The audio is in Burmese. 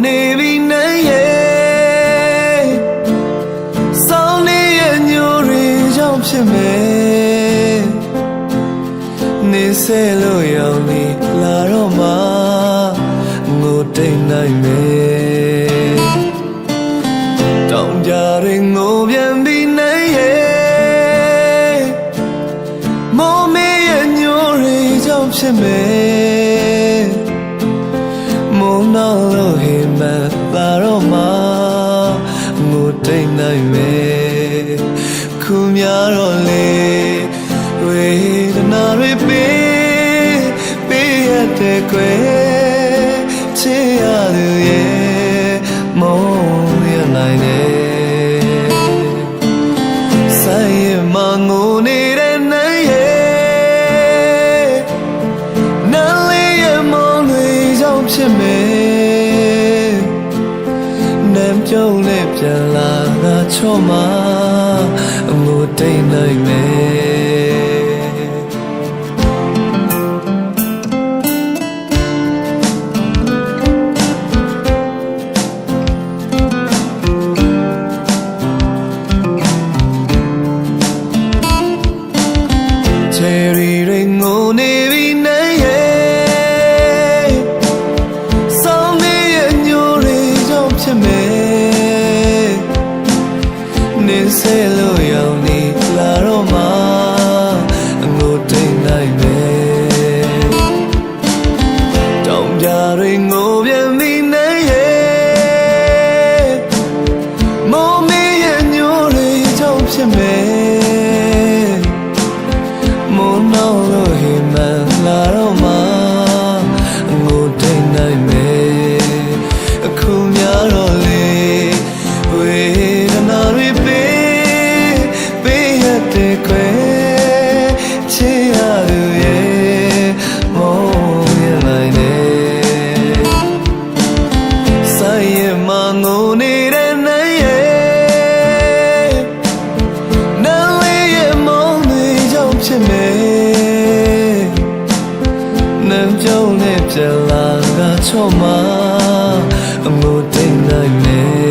နေပြီနဲ့ရဲ့စောင်းလေးရဲ့ညိုတွေကြောင့်ဖြစ်မယ်နေဆဲလို့ရောက်နေလာတော့မှငိုတိတ်နိုင်မယ်တောင်ကြရင်ငိုပြန်ပြီနဲ့ရဲ့မောမေးရဲ့ညိုတွေကြောင့်ဖြစ်မယ်မုန်းတော့လို့ဟိမန်လာတော့မှငိုတိတ်နိုင်မယ်ခုများတော့လေဝေဒနာတွေပေးရတဲ့ကွယ်ချစ်ရသူရဲ့မုန်းရနိုင်တယ်ဆိုင်ရမငိုနေတဲ့နိုင်ရဲ့နားလေးရဲ့မုန်းတွေကြောင့်ဖြစ်မယ်နမ်းပြုံးနဲ့ပြန်လာငါချော့မှာငိုတိတ်နိုင်မယ်ချယ်ရီတွေငိုနေပြီနဲ့ရဲ့စောင်းလေးရဲ့ညိုတွေကြောင့်ဖြစ်မယ်နေဆဲလို့ရောက်နေလာတော့မှငိုတိတ်နိုင်မယ်တောင်ကြတွေငိုပြန်ပြီနဲ့ရဲ့မောမေးရဲ့ညိုတွေကြောင့်ဖြစ်မယ်မုန်းတော့လို့ဟိမန်လာတော့မှငိုတိတ်နိုင်မယ်အခုများတော့လေဝေဒနာတွေပေးရတဲ့ကွယ်ချစ်ရသူရဲ့မုန်းရနိုင်တယ်ဆိုင်ရမငိုနေတဲ့နိုင်ရဲ့နားလေးရဲ့မုန်းတွေကြောင့်ဖြစ်မယ်နမ်းပြုံးနဲ့ပြန်လာငါချော့မှာငိုတိတ်နိုင်မယ်